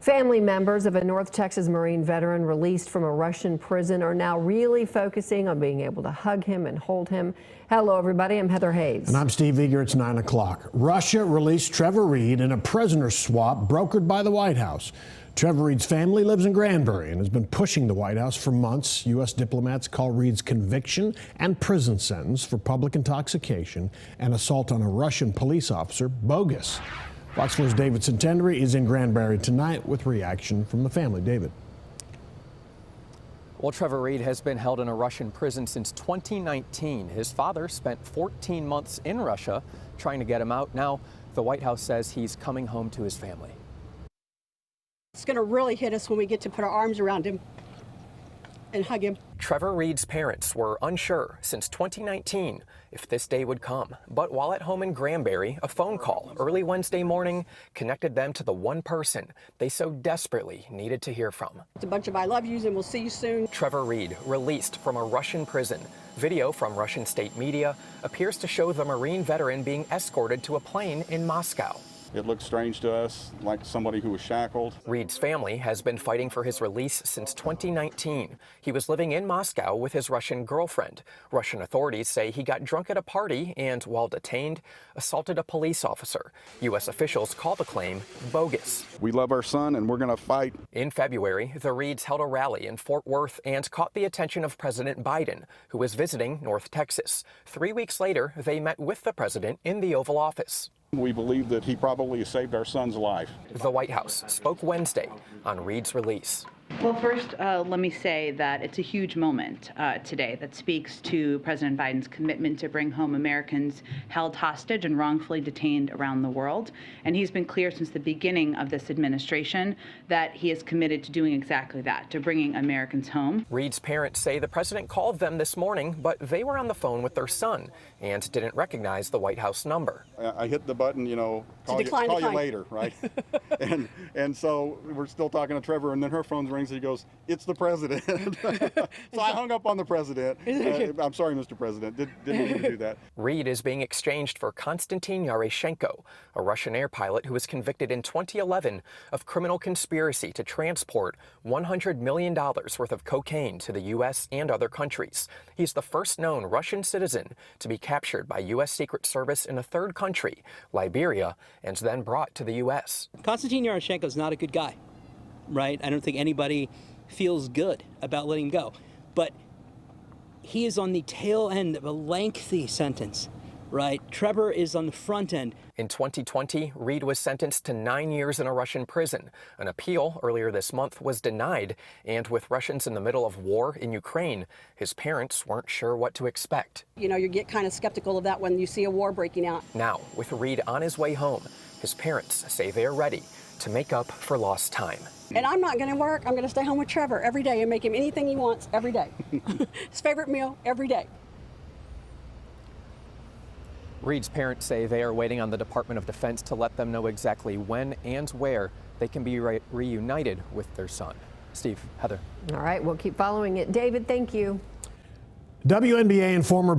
Family members of a North Texas Marine veteran released from a Russian prison are now really focusing on being able to hug him and hold him. Hello, everybody. I'm Heather Hayes. And I'm Steve Eager. It's 9 o'clock. Russia released Trevor Reed in a prisoner swap brokered by the White House. Trevor Reed's family lives in Granbury and has been pushing the White House for months. U.S. diplomats call Reed's conviction and prison sentence for public intoxication and assault on a Russian police officer bogus. Fox 4's David Centenary is in Granbury tonight with reaction from the family. David. Well, Trevor Reed has been held in a Russian prison since 2019. His father spent 14 months in Russia trying to get him out. Now, the White House says he's coming home to his family. It's going to really hit us when we get to put our arms around him and hug him. Trevor Reed's parents were unsure since 2019 if this day would come. But while at home in Granbury, a phone call early Wednesday morning connected them to the one person they so desperately needed to hear from. It's a bunch of I love yous and we'll see you soon. Trevor Reed, released from a Russian prison. Video from Russian state media appears to show the Marine veteran being escorted to a plane in Moscow. It looked strange to us, like somebody who was shackled. Reed's family has been fighting for his release since 2019. He was living in Moscow with his Russian girlfriend. Russian authorities say he got drunk at a party and, while detained, assaulted a police officer. U.S. officials call the claim bogus. We love our son and we're going to fight. In February, the Reeds held a rally in Fort Worth and caught the attention of President Biden, who was visiting North Texas. 3 weeks later, they met with the president in the Oval Office. We believe that he probably saved our son's life. The White House spoke Wednesday on Reed's release. Well, first, let me say that it's a huge moment today that speaks to President Biden's commitment to bring home Americans held hostage and wrongfully detained around the world. And he's been clear since the beginning of this administration that he is committed to doing exactly that, to bringing Americans home. Reed's parents say the president called them this morning, but they were on the phone with their son and didn't recognize the White House number. I hit the button, you know, call you later, right? and so we're still talking to Trevor, and then her phone rings and he goes, "It's the president." So I hung up on the president. I'm sorry, Mr. President, didn't mean to do that. Reed is being exchanged for Konstantin Yareshenko, a Russian air pilot who was convicted in 2011 of criminal conspiracy to transport $100 million worth of cocaine to the U.S. and other countries. He's the first known Russian citizen to be captured by U.S. Secret Service in a third country, Liberia, and then brought to the U.S. Konstantin Yareshenko is not a good guy, right? I don't think anybody feels good about letting him go. But he is on the tail end of a lengthy sentence, right? Trevor is on the front end. In 2020, Reed was sentenced to 9 years in a Russian prison. An appeal earlier this month was denied, and with Russians in the middle of war in Ukraine, his parents weren't sure what to expect. You know, you get kind of skeptical of that when you see a war breaking out. Now, with Reed on his way home, his parents say they're ready to make up for lost time. And I'm not going to work. I'm going to stay home with Trevor every day and make him anything he wants every day. His favorite meal every day. Reed's parents say they are waiting on the Department of Defense to let them know exactly when and where they can be reunited with their son. Steve, Heather. All right, we'll keep following it. David, thank you. WNBA and former